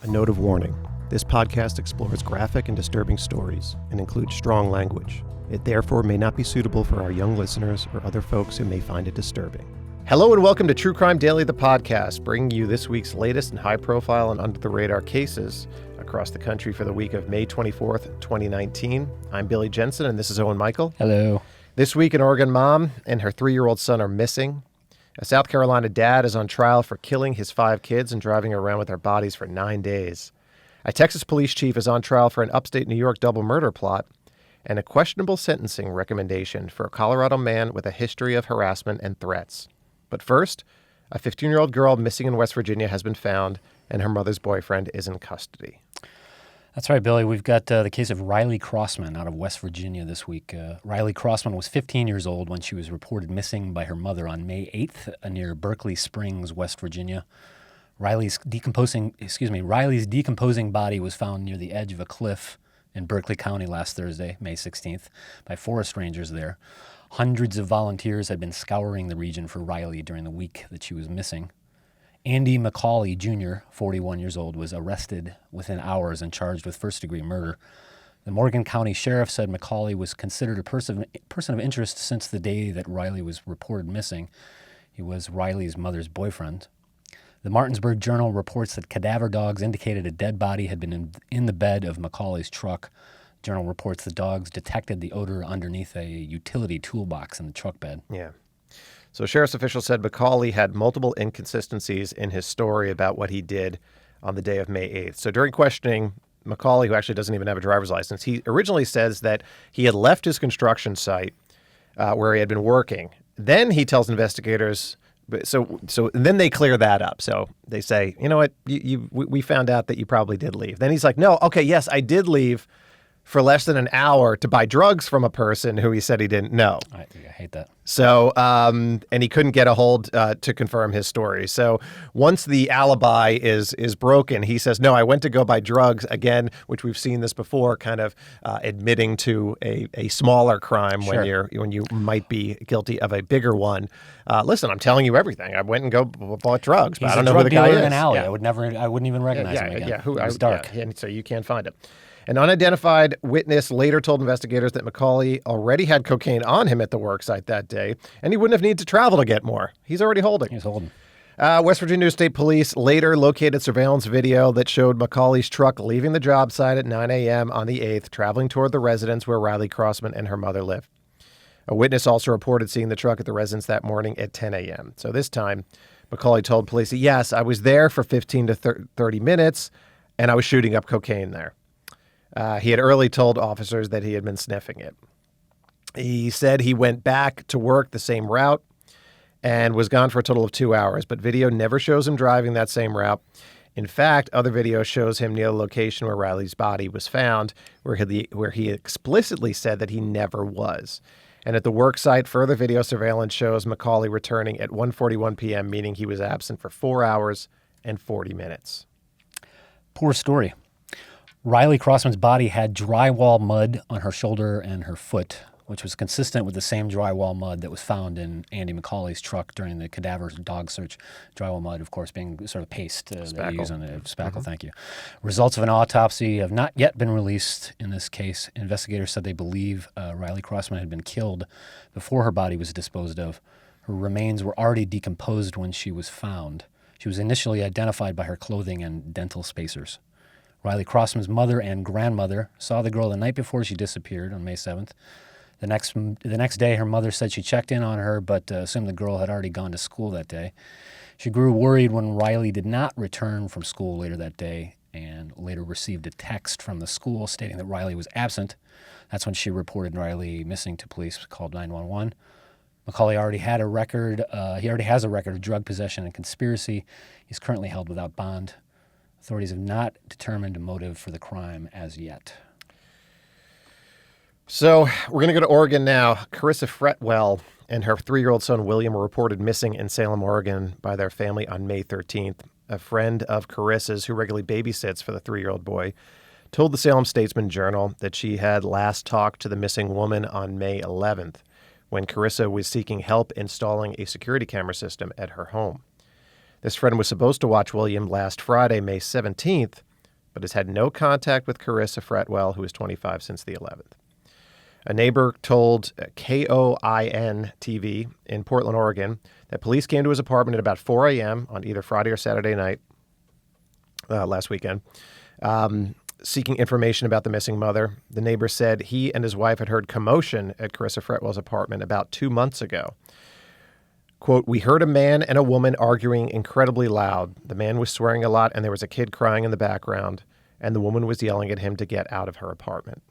A note of warning. This podcast explores graphic and disturbing stories and includes strong language. It therefore may not be suitable for our young listeners or other folks who may find it disturbing. Hello and welcome to True Crime Daily, the podcast, bringing you this week's latest and high-profile and under-the-radar cases across the country for the week of May 24th, 2019. I'm Billy Jensen, and this is Owen Michael. Hello. This week, an Oregon mom and her 3-year-old son are missing. A South Carolina dad is on trial for killing his 5 kids and driving around with their bodies for 9 days. A Texas police chief is on trial for an upstate New York double murder plot. And a questionable sentencing recommendation for a Colorado man with a history of harassment and threats. But first, a 15-year-old girl missing in West Virginia has been found, and her mother's boyfriend is in custody. That's right, Billy. We've got the case of Riley Crossman out of West Virginia this week. Riley Crossman was 15 years old when she was reported missing by her mother on May 8th near Berkeley Springs, West Virginia. Riley's decomposing body was found near the edge of a cliff in Berkeley County last Thursday, May 16th, by forest rangers there. Hundreds of volunteers had been scouring the region for Riley during the week that she was missing. Andy McCauley, Jr., 41 years old, was arrested within hours and charged with first-degree murder. The Morgan County Sheriff said McCauley was considered a person of interest since the day that Riley was reported missing. He was Riley's mother's boyfriend. The Martinsburg Journal reports that cadaver dogs indicated a dead body had been in the bed of McCauley's truck. The Journal reports the dogs detected the odor underneath a utility toolbox in the truck bed. Yeah. So sheriff's officials said McCauley had multiple inconsistencies in his story about what he did on the day of May 8th. So during questioning, McCauley, who actually doesn't even have a driver's license, he originally says that he had left his construction site where he had been working. Then he tells investigators, so then they clear that up. So they say, you know what, we found out that you probably did leave. Then he's like, no, okay, yes, I did leave for less than an hour to buy drugs from a person who he said he didn't know. I hate that. So, and he couldn't get a hold to confirm his story. So once the alibi is broken, he says, no, I went to go buy drugs again, which we've seen this before, kind of admitting to a smaller crime. Sure. when you might be guilty of a bigger one. Listen, I'm telling you everything. I went and bought drugs, but I don't know who the guy is. He's a drug dealer in an alley. Yeah. I wouldn't even recognize him again. Yeah, it was dark. Yeah, and so you can't find him. An unidentified witness later told investigators that McCauley already had cocaine on him at the worksite that day, and he wouldn't have needed to travel to get more. He's already holding. He's holding. West Virginia State Police later located surveillance video that showed McCauley's truck leaving the job site at 9 a.m. on the 8th, traveling toward the residence where Riley Crossman and her mother live. A witness also reported seeing the truck at the residence that morning at 10 a.m. So this time, McCauley told police, yes, I was there for 15 to 30 minutes, and I was shooting up cocaine there. He had early told officers that he had been sniffing it. He said he went back to work the same route and was gone for a total of 2 hours, but video never shows him driving that same route. In fact, other video shows him near the location where Riley's body was found, where he explicitly said that he never was. And at the work site, further video surveillance shows McCauley returning at 1:41 p.m., meaning he was absent for 4 hours and 40 minutes. Poor story. Riley Crossman's body had drywall mud on her shoulder and her foot, which was consistent with the same drywall mud that was found in Andy McCauley's truck during the cadaver dog search. Drywall mud, of course, being sort of paste that you use on the spackle. Mm-hmm. Thank you. Results of an autopsy have not yet been released in this case. Investigators said they believe Riley Crossman had been killed before her body was disposed of. Her remains were already decomposed when she was found. She was initially identified by her clothing and dental spacers. Riley Crossman's mother and grandmother saw the girl the night before she disappeared on May 7th. The next day, her mother said she checked in on her, but assumed the girl had already gone to school that day. She grew worried when Riley did not return from school later that day and later received a text from the school stating that Riley was absent. That's when she reported Riley missing to police, called 911. McCauley already had a record. He already has a record of drug possession and conspiracy. He's currently held without bond. Authorities have not determined a motive for the crime as yet. So we're going to go to Oregon now. Carissa Fretwell and her 3-year-old son, William, were reported missing in Salem, Oregon by their family on May 13th. A friend of Carissa's, who regularly babysits for the 3-year-old boy, told the Salem Statesman Journal that she had last talked to the missing woman on May 11th, when Carissa was seeking help installing a security camera system at her home. This friend was supposed to watch William last Friday, May 17th, but has had no contact with Carissa Fretwell, who is 25, since the 11th. A neighbor told KOIN TV in Portland, Oregon, that police came to his apartment at about 4 a.m. on either Friday or Saturday night last weekend, seeking information about the missing mother. The neighbor said he and his wife had heard commotion at Carissa Fretwell's apartment about 2 months ago. Quote, "We heard a man and a woman arguing incredibly loud. The man was swearing a lot, and there was a kid crying in the background, and the woman was yelling at him to get out of her apartment."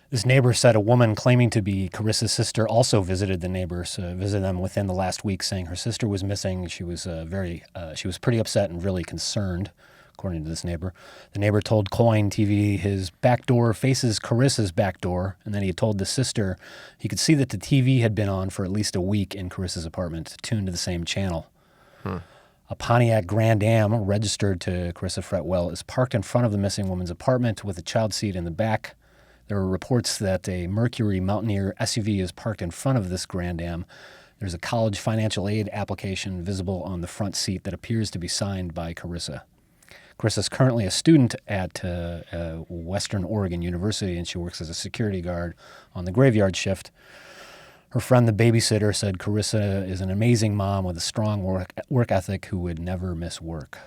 This neighbor said a woman claiming to be Carissa's sister also visited the neighbors, visited them within the last week, saying her sister was missing. She was she was pretty upset and really concerned, according to this neighbor. The neighbor told Coin TV his back door faces Carissa's back door, and then he had told the sister he could see that the TV had been on for at least a week in Carissa's apartment, tuned to the same channel. A Pontiac Grand Am registered to Carissa Fretwell is parked in front of the missing woman's apartment with a child seat in the back. There are reports that a Mercury Mountaineer SUV is parked in front of this Grand Am. There's a college financial aid application visible on the front seat that appears to be signed by Carissa. Carissa is currently a student at Western Oregon University, and she works as a security guard on the graveyard shift. Her friend, the babysitter, said Carissa is an amazing mom with a strong work ethic who would never miss work.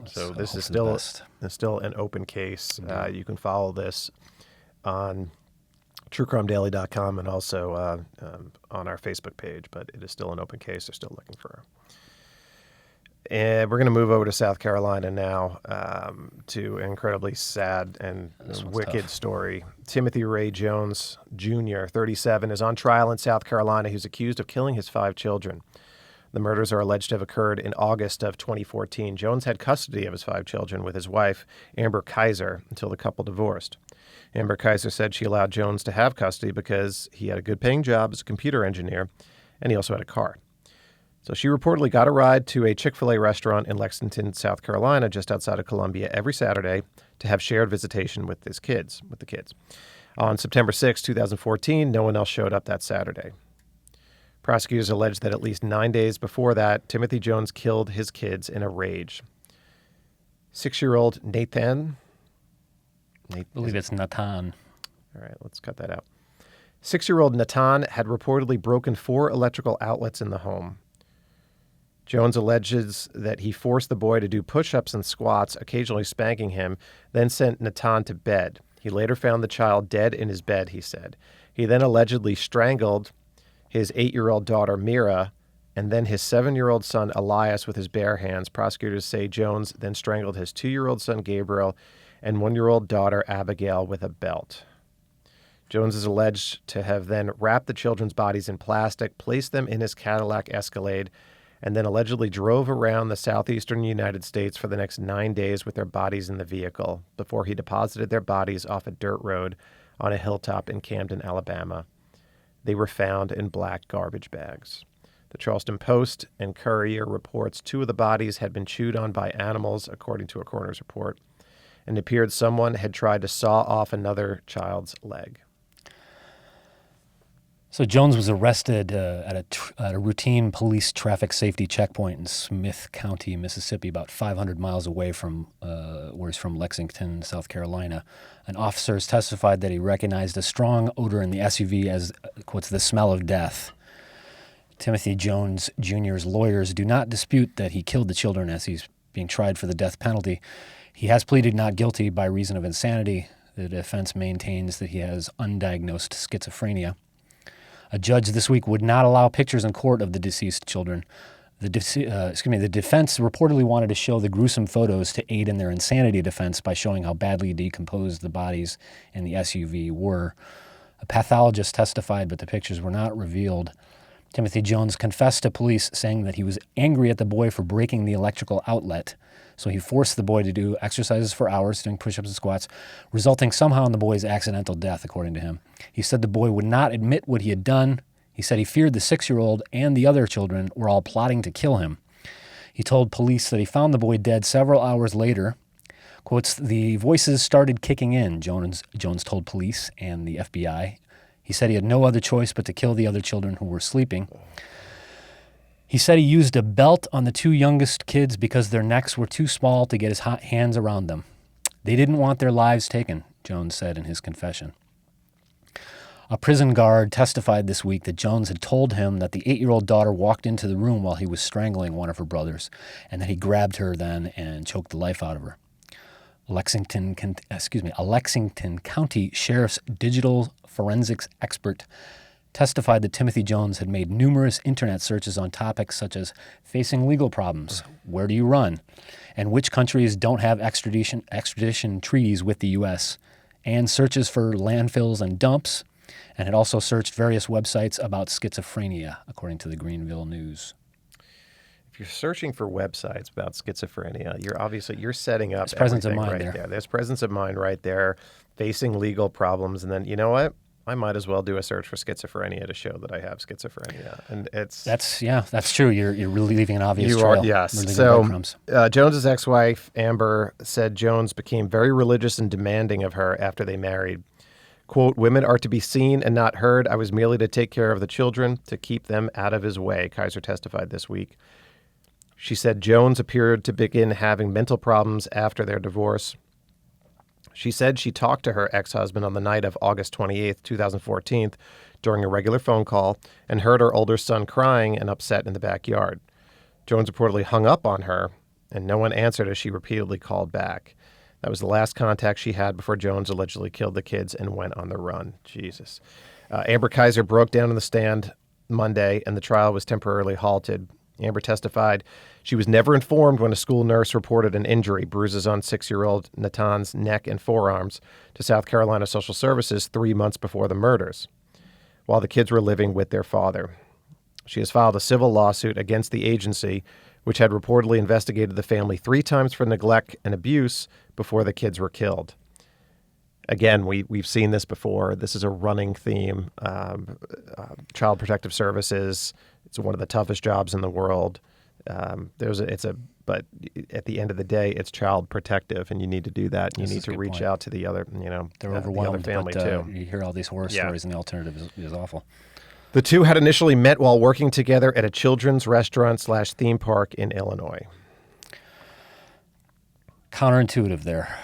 So this is still an open case. You can follow this on truecrimedaily.com and also on our Facebook page, but it is still an open case. They're still looking for her. And we're going to move over to South Carolina now to an incredibly sad and wicked story. Timothy Ray Jones Jr., 37, is on trial in South Carolina. He's accused of killing his 5 children. The murders are alleged to have occurred in August of 2014. Jones had custody of his 5 children with his wife, Amber Kaiser, until the couple divorced. Amber Kaiser said she allowed Jones to have custody because he had a good-paying job as a computer engineer, and he also had a car. So she reportedly got a ride to a Chick-fil-A restaurant in Lexington, South Carolina, just outside of Columbia, every Saturday to have shared visitation with the kids. On September 6, 2014, no one else showed up that Saturday. Prosecutors allege that at least 9 days before that, Timothy Jones killed his kids in a rage. 6-year-old Nathan... I believe it's Nathan. All right, let's cut that out. 6-year-old Nathan had reportedly broken 4 electrical outlets in the home. Jones alleges that he forced the boy to do push-ups and squats, occasionally spanking him, then sent Nathan to bed. He later found the child dead in his bed, he said. He then allegedly strangled his 8-year-old daughter, Mira, and then his 7-year-old son, Elias, with his bare hands. Prosecutors say Jones then strangled his 2-year-old son, Gabriel, and 1-year-old daughter, Abigail, with a belt. Jones is alleged to have then wrapped the children's bodies in plastic, placed them in his Cadillac Escalade, and then allegedly drove around the southeastern United States for the next 9 days with their bodies in the vehicle before he deposited their bodies off a dirt road on a hilltop in Camden, Alabama. They were found in black garbage bags. The Charleston Post and Courier reports 2 of the bodies had been chewed on by animals, according to a coroner's report, and it appeared someone had tried to saw off another child's leg. So Jones was arrested at a routine police traffic safety checkpoint in Smith County, Mississippi, about 500 miles away from where he's from, Lexington, South Carolina. And officers testified that he recognized a strong odor in the SUV as, quotes, the smell of death. Timothy Jones Jr.'s lawyers do not dispute that he killed the children as he's being tried for the death penalty. He has pleaded not guilty by reason of insanity. The defense maintains that he has undiagnosed schizophrenia. A judge this week would not allow pictures in court of the deceased children. The defense reportedly wanted to show the gruesome photos to aid in their insanity defense by showing how badly decomposed the bodies in the SUV were. A pathologist testified, but the pictures were not revealed. Timothy Jones confessed to police, saying that he was angry at the boy for breaking the electrical outlet. So he forced the boy to do exercises for hours, doing push-ups and squats, resulting somehow in the boy's accidental death, according to him. He said the boy would not admit what he had done. He said he feared the 6-year-old and the other children were all plotting to kill him. He told police that he found the boy dead several hours later. Quotes, "The voices started kicking in," Jones told police and the FBI. He said he had no other choice but to kill the other children who were sleeping. He said he used a belt on the two youngest kids because their necks were too small to get his hands around them. They didn't want their lives taken, Jones said in his confession. A prison guard testified this week that Jones had told him that the 8-year-old daughter walked into the room while he was strangling one of her brothers, and that he grabbed her then and choked the life out of her. A Lexington County Sheriff's digital forensics expert testified that Timothy Jones had made numerous internet searches on topics such as facing legal problems, where do you run, and which countries don't have extradition treaties with the U.S., and searches for landfills and dumps, and had also searched various websites about schizophrenia, according to the Greenville News. If you're searching for websites about schizophrenia, you're setting up There's presence of everything mind right there. There's presence of mind right there, facing legal problems, and then you know what? I might as well do a search for schizophrenia to show that I have schizophrenia, and that's true. You're really leaving an obvious trail. Yes. Really good So breadcrumbs. Jones's ex-wife Amber said Jones became very religious and demanding of her after they married. Quote, "Women are to be seen and not heard. I was merely to take care of the children, to keep them out of his way," Kaiser testified this week. She said Jones appeared to begin having mental problems after their divorce. She said she talked to her ex-husband on the night of August 28th, 2014, during a regular phone call and heard her older son crying and upset in the backyard. Jones reportedly hung up on her, and no one answered as she repeatedly called back. That was the last contact she had before Jones allegedly killed the kids and went on the run. Jesus. Amber Kaiser broke down in the stand Monday, and the trial was temporarily halted. Amber testified she was never informed when a school nurse reported an injury, bruises on 6-year-old Natan's neck and forearms, to South Carolina Social Services 3 months before the murders, while the kids were living with their father. She has filed a civil lawsuit against the agency, which had reportedly investigated the family 3 times for neglect and abuse before the kids were killed. Again, we've seen this before. This is a running theme. Child Protective Services, it's one of the toughest jobs in the world. But at the end of the day, it's child protective, and you need to do that. And you need to reach out to the other, They're overwhelmed, the other family but, too. You hear all these horror stories, and the alternative is awful. The two had initially met while working together at a children's restaurant/theme park in Illinois. Counterintuitive there.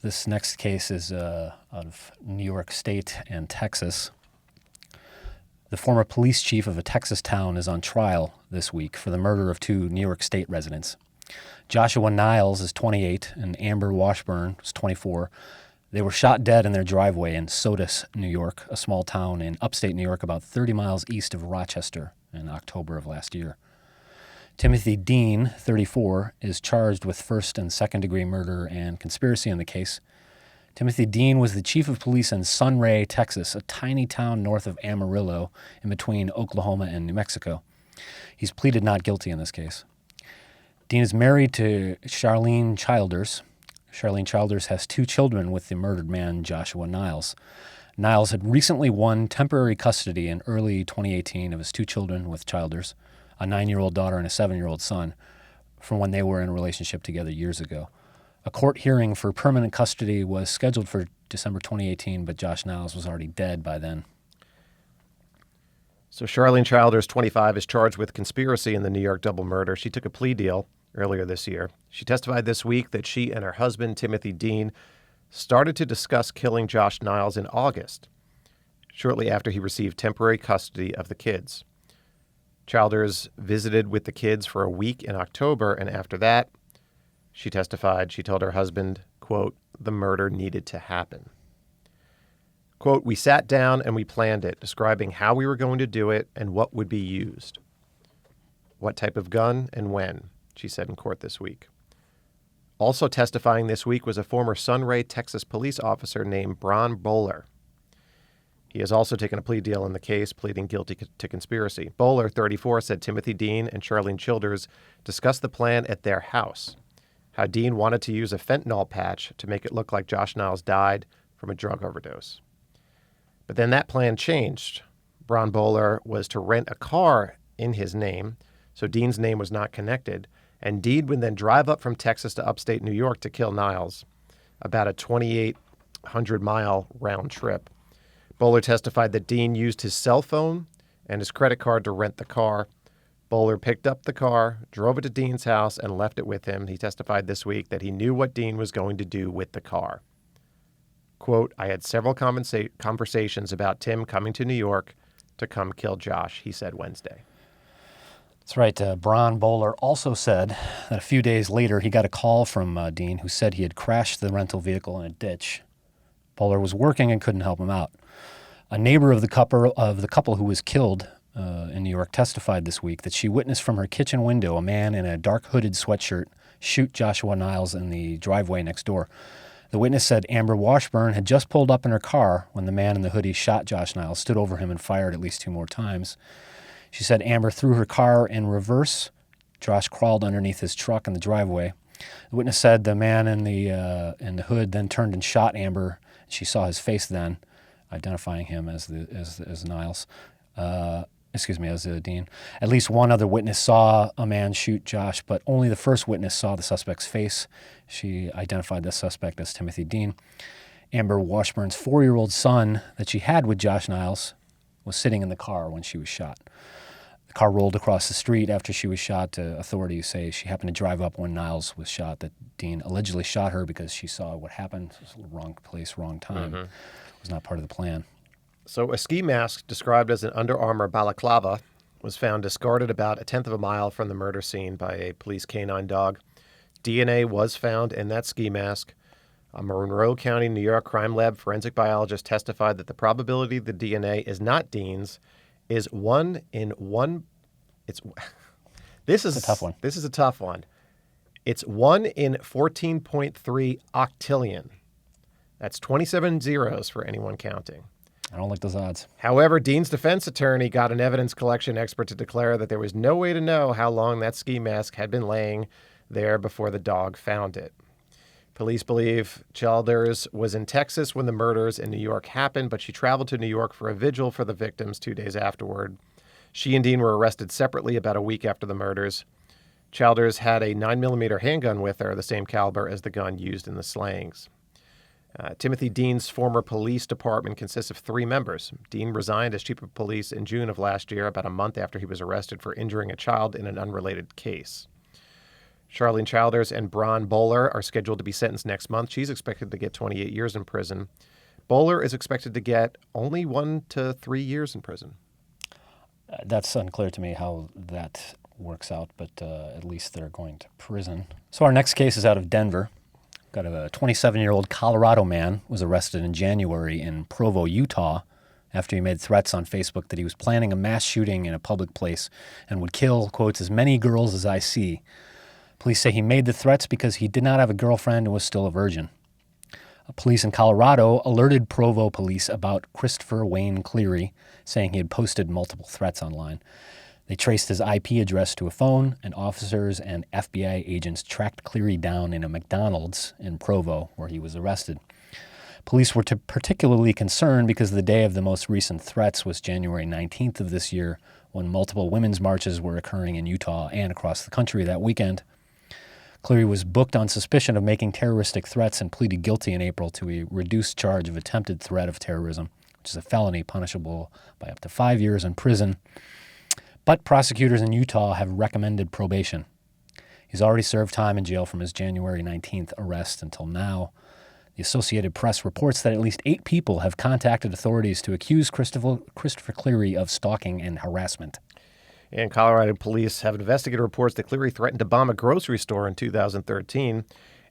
This next case is out of New York State and Texas. The former police chief of a Texas town is on trial this week for the murder of 2 New York State residents. Joshua Niles is 28 and Amber Washburn is 24. They were shot dead in their driveway in Sodus, New York, a small town in upstate New York about 30 miles east of Rochester in October of last year. Timothy Dean, 34, is charged with first and second-degree murder and conspiracy in the case. Timothy Dean was the chief of police in Sunray, Texas, a tiny town north of Amarillo in between Oklahoma and New Mexico. He's pleaded not guilty in this case. Dean is married to Charlene Childers. Charlene Childers has 2 children with the murdered man, Joshua Niles. Niles had recently won temporary custody in early 2018 of his 2 children with Childers, a 9-year-old daughter and a 7-year-old son, from when they were in a relationship together years ago. A court hearing for permanent custody was scheduled for December 2018, but Josh Niles was already dead by then. So Charlene Childers, 25, is charged with conspiracy in the New York double murder. She took a plea deal earlier this year. She testified this week that she and her husband, Timothy Dean, started to discuss killing Josh Niles in August, shortly after he received temporary custody of the kids. Childers visited with the kids for a week in October, and after that, she testified, she told her husband, quote, the murder needed to happen. Quote, we sat down and we planned it, describing how we were going to do it and what would be used. What type of gun and when, she said in court this week. Also testifying this week was a former Sunray, Texas police officer named Braun Bowler. He has also taken a plea deal in the case, pleading guilty to conspiracy. Bowler, 34, said Timothy Dean and Charlene Childers discussed the plan at their house, how Dean wanted to use a fentanyl patch to make it look like Josh Niles died from a drug overdose. But then that plan changed. Braun Bowler was to rent a car in his name, so Dean's name was not connected, and Dean would then drive up from Texas to upstate New York to kill Niles, about a 2,800-mile round trip. Bowler testified that Dean used his cell phone and his credit card to rent the car. Bowler picked up the car, drove it to Dean's house, and left it with him. He testified this week that he knew what Dean was going to do with the car. Quote, I had several conversations about Tim coming to New York to come kill Josh, he said Wednesday. That's right. Braun Bowler also said that a few days later he got a call from Dean who said he had crashed the rental vehicle in a ditch. Bowler was working and couldn't help him out. A neighbor of the couple who was killed in New York testified this week that she witnessed from her kitchen window a man in a dark hooded sweatshirt shoot Joshua Niles in the driveway next door. The witness said Amber Washburn had just pulled up in her car when the man in the hoodie shot Josh Niles, stood over him and fired at least 2 more times. She said Amber threw her car in reverse. Josh crawled underneath his truck in the driveway. The witness said the man in the hood then turned and shot Amber. She saw his face then, identifying him as Niles. As Dean. At least one other witness saw a man shoot Josh, but only the first witness saw the suspect's face. She identified the suspect as Timothy Dean. Amber Washburn's 4-year-old son that she had with Josh Niles was sitting in the car when she was shot. The car rolled across the street after she was shot. Authorities say she happened to drive up when Niles was shot, that Dean allegedly shot her because she saw what happened. It was the wrong place, wrong time. It was not part of the plan. So a ski mask described as an Under Armour balaclava was found discarded about 1/10 of a mile from the murder scene by a police canine dog. DNA was found in that ski mask. A Monroe County, New York crime lab forensic biologist testified that the probability the DNA is not Dean's is 1 in 1. This is a tough one. This is a tough one. It's 1 in 14.3 octillion. That's 27 zeros for anyone counting. I don't like those odds. However, Dean's defense attorney got an evidence collection expert to declare that there was no way to know how long that ski mask had been laying there before the dog found it. Police believe Childers was in Texas when the murders in New York happened, but she traveled to New York for a vigil for the victims 2 days afterward. She and Dean were arrested separately about a week after the murders. Childers had a 9mm handgun with her, the same caliber as the gun used in the slayings. Timothy Dean's former police department consists of 3 members. Dean resigned as chief of police in June of last year, about a month after he was arrested for injuring a child in an unrelated case. Charlene Childers and Braun Bowler are scheduled to be sentenced next month. She's expected to get 28 years in prison. Bowler is expected to get only 1 to 3 years in prison. That's unclear to me how that works out, but at least they're going to prison. So our next case is out of Denver. Got a 27-year-old Colorado man was arrested in January in Provo, Utah, after he made threats on Facebook that he was planning a mass shooting in a public place and would kill, quotes, as many girls as I see. Police say he made the threats because he did not have a girlfriend and was still a virgin. Police in Colorado alerted Provo police about Christopher Wayne Cleary, saying he had posted multiple threats online. They traced his IP address to a phone, and officers and FBI agents tracked Cleary down in a McDonald's in Provo, where he was arrested. Police were particularly concerned because the day of the most recent threats was January 19th of this year, when multiple women's marches were occurring in Utah and across the country that weekend. Cleary was booked on suspicion of making terroristic threats and pleaded guilty in April to a reduced charge of attempted threat of terrorism, which is a felony punishable by up to 5 years in prison. But prosecutors in Utah have recommended probation. He's already served time in jail from his January 19th arrest until now. The Associated Press reports that at least 8 people have contacted authorities to accuse Christopher Cleary of stalking and harassment. And Colorado police have investigated reports that Cleary threatened to bomb a grocery store in 2013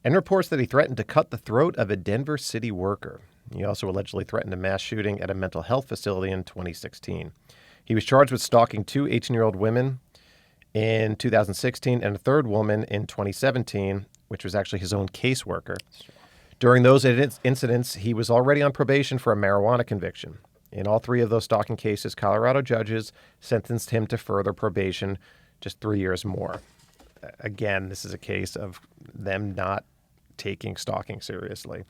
and reports that he threatened to cut the throat of a Denver city worker. He also allegedly threatened a mass shooting at a mental health facility in 2016. He was charged with stalking 2 18-year-old women in 2016 and a third woman in 2017, which was actually his own caseworker. During those incidents, he was already on probation for a marijuana conviction. In all 3 of those stalking cases, Colorado judges sentenced him to further probation, just 3 years more. Again, this is a case of them not taking stalking seriously.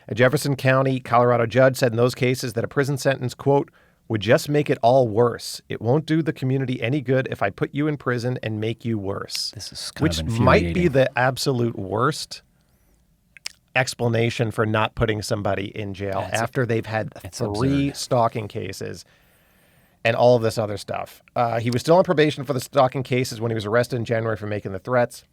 A Jefferson County, Colorado judge said in those cases that a prison sentence, quote, would just make it all worse. It won't do the community any good if I put you in prison and make you worse. This is kind which of might be the absolute worst explanation for not putting somebody in jail after they've had 3 stalking cases. and all of this other stuff. He was still on probation for the stalking cases when he was arrested in January for making the threats.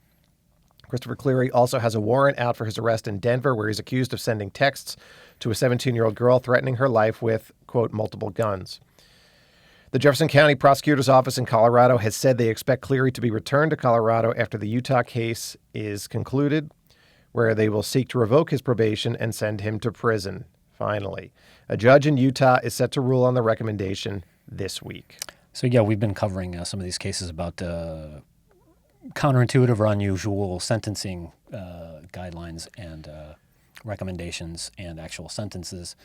Christopher Cleary also has a warrant out for his arrest in Denver, where he's accused of sending texts to a 17-year-old girl threatening her life with, quote, multiple guns. The Jefferson County Prosecutor's Office in Colorado has said they expect Cleary to be returned to Colorado after the Utah case is concluded, where they will seek to revoke his probation and send him to prison, finally. A judge in Utah is set to rule on the recommendation this week. So, yeah, we've been covering some of these cases about counterintuitive or unusual sentencing guidelines and recommendations and actual sentences.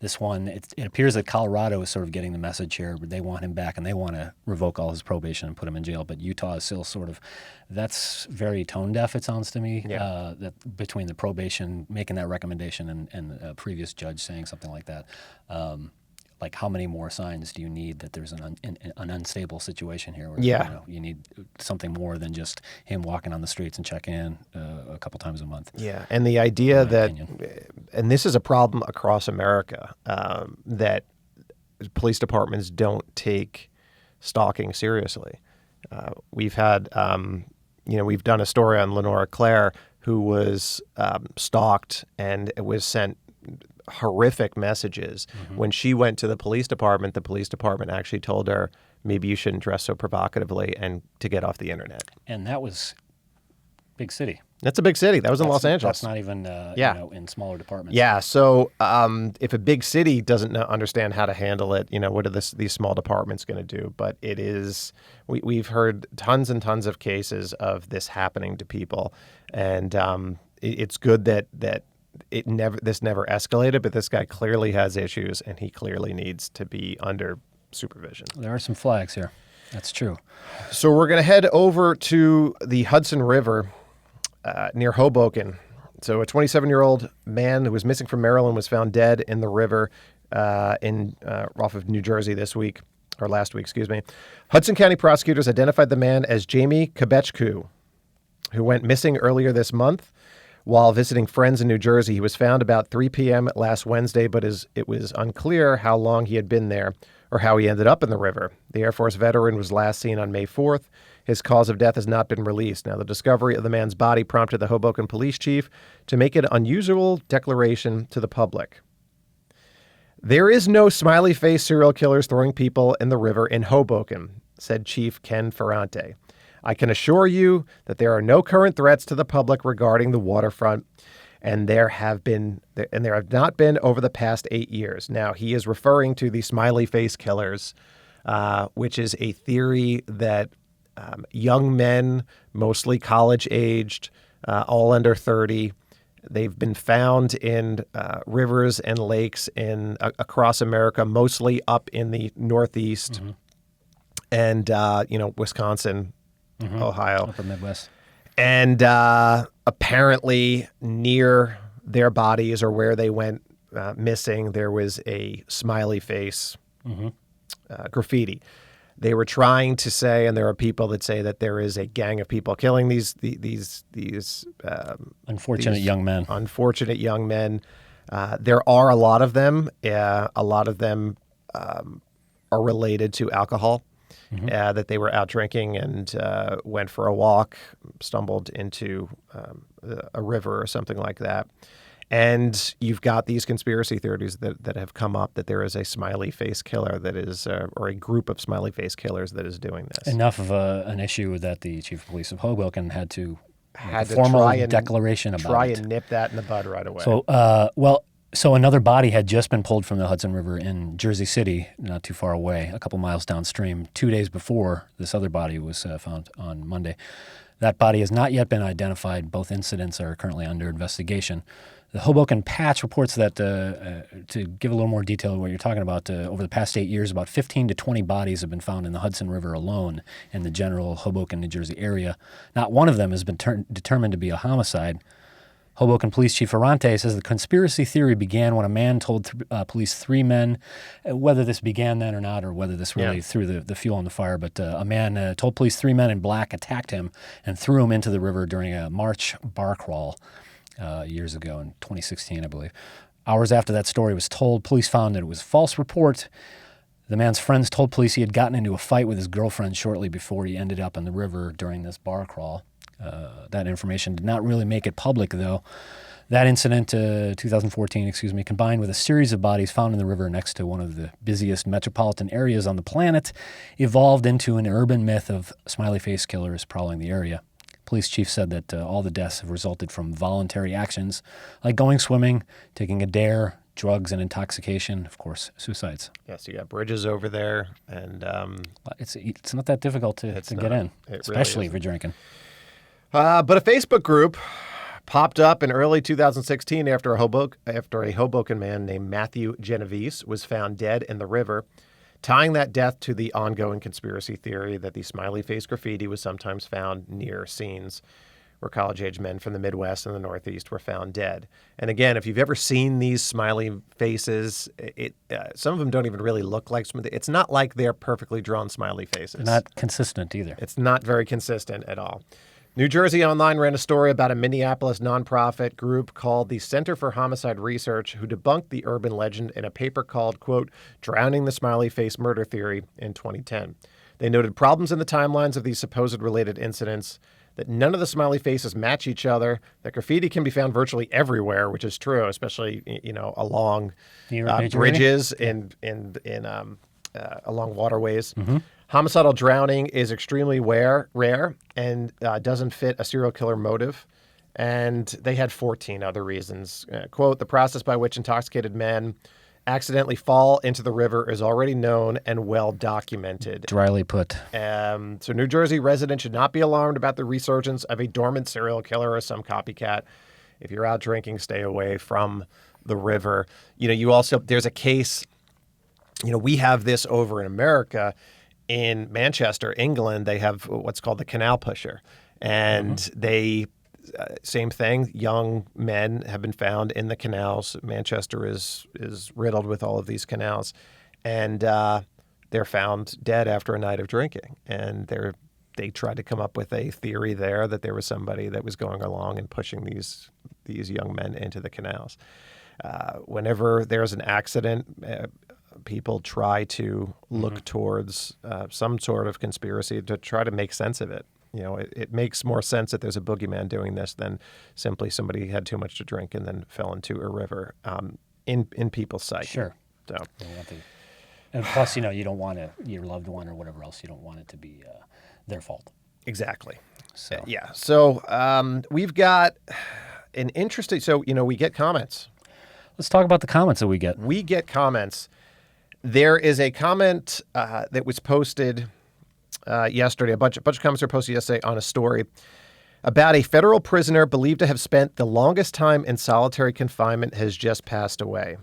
This one, it appears that Colorado is sort of getting the message here. They want him back and they want to revoke all his probation and put him in jail. But Utah is still sort of, that's very tone deaf, it sounds to me, that between the probation, making that recommendation and a previous judge saying something like that. Like, how many more signs do you need that there's an unstable situation here? Where, you need something more than just him walking on the streets and checking in a couple times a month. Yeah, and the idea that, opinion. and this is a problem across America, that police departments don't take stalking seriously. We've had, we've done a story on Lenora Claire, who was stalked and was sent horrific messages. Mm-hmm. When she went to the police department actually told her, maybe you shouldn't dress so provocatively and to get off the internet. And that was big city. That's a big city. That was in Los Angeles. That's not even in smaller departments. Yeah. So if a big city doesn't understand how to handle it, what are these small departments going to do? But it is, we've heard tons and tons of cases of this happening to people. And it's good that this never escalated, but this guy clearly has issues and he clearly needs to be under supervision. There are some flags here. That's true. So we're going to head over to the Hudson River near Hoboken. So a 27-year-old man who was missing from Maryland was found dead in the river off of New Jersey last week. Hudson County prosecutors identified the man as Jamie Kebechku, who went missing earlier this month. While visiting friends in New Jersey, he was found about 3 p.m. last Wednesday, but it was unclear how long he had been there or how he ended up in the river. The Air Force veteran was last seen on May 4th. His cause of death has not been released. Now, the discovery of the man's body prompted the Hoboken police chief to make an unusual declaration to the public. There is no smiley face serial killers throwing people in the river in Hoboken, said Chief Ken Ferrante. I can assure you that there are no current threats to the public regarding the waterfront, and there have not been over the past 8 years. Now, he is referring to the Smiley Face Killers, which is a theory that young men, mostly college-aged, all under 30, they've been found in rivers and lakes across America, mostly up in the Northeast and Wisconsin. Mm-hmm. Ohio. Upper Midwest. And apparently near their bodies or where they went missing, there was a smiley face graffiti. They were trying to say, and there are people that say that there is a gang of people killing these unfortunate young men. Unfortunate young men. There are a lot of them. A lot of them are related to alcohol. That they were out drinking and went for a walk, stumbled into a river or something like that. And you've got these conspiracy theories that have come up that there is a smiley face killer that is, or a group of smiley face killers that is doing this. Enough of an issue that the chief of police of Hoboken had to make a formal declaration about it. Try and nip that in the bud right away. So another body had just been pulled from the Hudson River in Jersey City, not too far away, a couple miles downstream, 2 days before this other body was found on Monday. That body has not yet been identified. Both incidents are currently under investigation. The Hoboken Patch reports that, to give a little more detail of what you're talking about, over the past 8 years, about 15 to 20 bodies have been found in the Hudson River alone in the general Hoboken, New Jersey area. Not one of them has been determined to be a homicide. Hoboken Police Chief Ferrante says the conspiracy theory began when a man told police 3 men, whether this began then or not, or whether this really threw the fuel on the fire, but a man told police 3 men in black attacked him and threw him into the river during a March bar crawl years ago in 2016, I believe. Hours after that story was told, police found that it was a false report. The man's friends told police he had gotten into a fight with his girlfriend shortly before he ended up in the river during this bar crawl. That information did not really make it public, though. That incident, 2014, combined with a series of bodies found in the river next to one of the busiest metropolitan areas on the planet, evolved into an urban myth of Smiley Face Killers prowling the area. Police chief said that all the deaths have resulted from voluntary actions like going swimming, taking a dare, drugs and intoxication, of course, suicides. Yes, you got bridges over there, and it's not that difficult to get in, especially if you're drinking. But a Facebook group popped up in early 2016 after a Hoboken man named Matthew Genovese was found dead in the river, tying that death to the ongoing conspiracy theory that the smiley face graffiti was sometimes found near scenes where college-age men from the Midwest and the Northeast were found dead. And again, if you've ever seen these smiley faces, some of them don't even really look like smiley. It's not like they're perfectly drawn smiley faces. They're not consistent either. It's not very consistent at all. New Jersey Online ran a story about a Minneapolis nonprofit group called the Center for Homicide Research, who debunked the urban legend in a paper called, quote, Drowning the Smiley Face Murder Theory in 2010. They noted problems in the timelines of these supposed related incidents, that none of the smiley faces match each other, that graffiti can be found virtually everywhere, which is true, especially, along bridges and along waterways. Mm-hmm. Homicidal drowning is extremely rare and doesn't fit a serial killer motive. And they had 14 other reasons. Quote, the process by which intoxicated men accidentally fall into the river is already known and well documented. Dryly put. So New Jersey residents should not be alarmed about the resurgence of a dormant serial killer or some copycat. If you're out drinking, stay away from the river. There's a case, we have this over in America. In Manchester, England, they have what's called the Canal Pusher. And they, same thing, young men have been found in the canals. Manchester is riddled with all of these canals. And they're found dead after a night of drinking. And they tried to come up with a theory there that there was somebody that was going along and pushing these young men into the canals. Whenever there's an accident, people try to look towards some sort of conspiracy to try to make sense of it. It makes more sense that there's a boogeyman doing this than simply somebody had too much to drink and then fell into a river in people's psyche. Sure. So, and plus, you don't want your loved one or whatever else, you don't want it to be their fault. Exactly. So yeah. So we've got an interesting. So we get comments. Let's talk about the comments that we get. We get comments. There is a comment that was posted yesterday. A bunch of comments were posted yesterday on a story about a federal prisoner believed to have spent the longest time in solitary confinement has just passed away.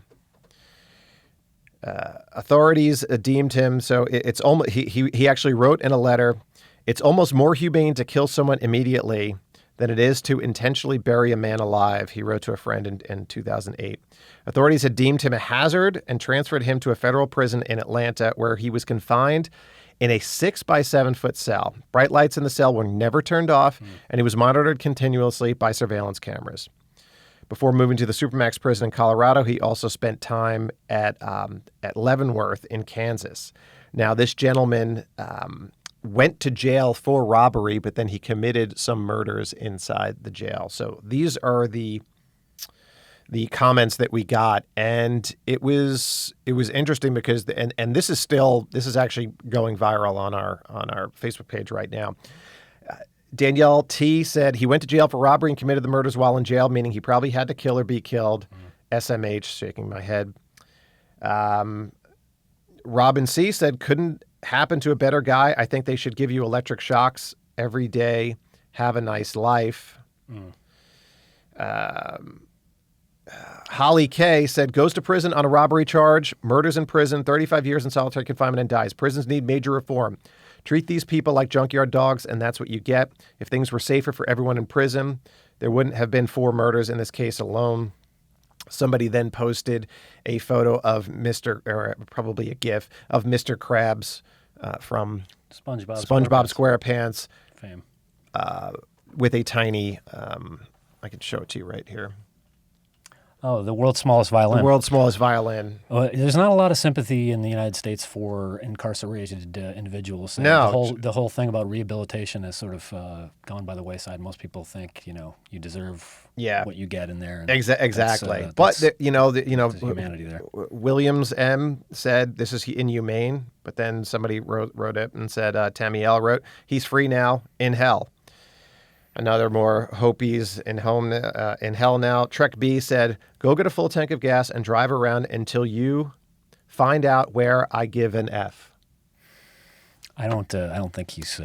Authorities deemed him it's almost he actually wrote in a letter, it's almost more humane to kill someone immediately than it is to intentionally bury a man alive, he wrote to a friend in 2008. Authorities had deemed him a hazard and transferred him to a federal prison in Atlanta, where he was confined in a 6 by 7 foot cell. Bright lights in the cell were never turned off, and he was monitored continuously by surveillance cameras. Before moving to the Supermax prison in Colorado, he also spent time at Leavenworth in Kansas. Now, this gentleman went to jail for robbery, but then he committed some murders inside the jail. So these are the comments that we got, and it was interesting because and this is actually going viral on our Facebook page right now. Danielle T said he went to jail for robbery and committed the murders while in jail, meaning he probably had to kill or be killed. SMH, shaking my head. Robin C said, couldn't happen to a better guy. I think they should give you electric shocks every day. Have a nice life. Holly K said, goes to prison on a robbery charge, murders in prison, 35 years in solitary confinement and dies. Prisons need major reform. Treat these people like junkyard dogs, and that's what you get. If things were safer for everyone in prison, there wouldn't have been 4 murders in this case alone. Somebody then posted a photo of probably a GIF of Mr. Krabs from SpongeBob SquarePants fame, with a tiny, I can show it to you right here. Oh, the world's smallest violin. The world's smallest violin. There's not a lot of sympathy in the United States for incarcerated individuals. No. The whole thing about rehabilitation has sort of gone by the wayside. Most people think, you deserve what you get in there. And Exactly. But, there's humanity there. Williams M. said this is inhumane, but then somebody wrote it and said, Tamiel wrote, he's free now in hell. Another more Hopies in hell now. Trek B said, go get a full tank of gas and drive around until you find out where I give an F. I don't think he's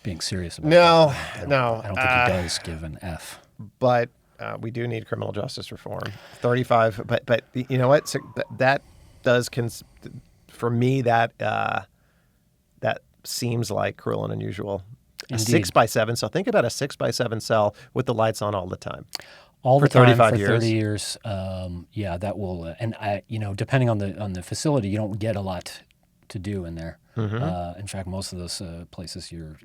being serious about that. No. I don't think he does give an F. But we do need criminal justice reform. 35. But you know what? So that does for me that seems like cruel and unusual. Indeed. 6x7. So think about a 6x7 cell with the lights on all the time. All the for time 35 for years. 30 years. That will. And depending on the facility, you don't get a lot to do in there. Mm-hmm. In fact, most of those places, you're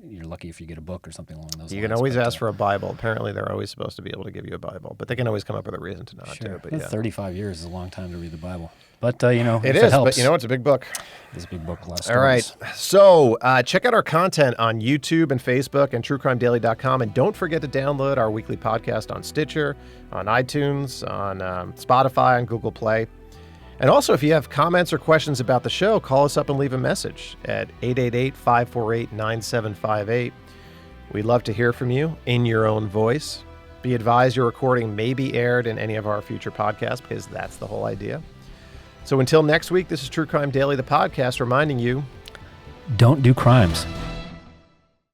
lucky if you get a book or something along those lines. You can always ask for a Bible. Apparently, they're always supposed to be able to give you a Bible, but they can always come up with a reason to not Sure. to. But 35 years is a long time to read the Bible. But it is. helps, But it's a big book. It's a big book. A lot of All right. stories. So check out our content on YouTube and Facebook and truecrimedaily.com. And don't forget to download our weekly podcast on Stitcher, on iTunes, on Spotify, on Google Play. And also, if you have comments or questions about the show, call us up and leave a message at 888-548-9758. We'd love to hear from you in your own voice. Be advised your recording may be aired in any of our future podcasts because that's the whole idea. So until next week, this is True Crime Daily, the podcast, reminding you, Don't do crimes.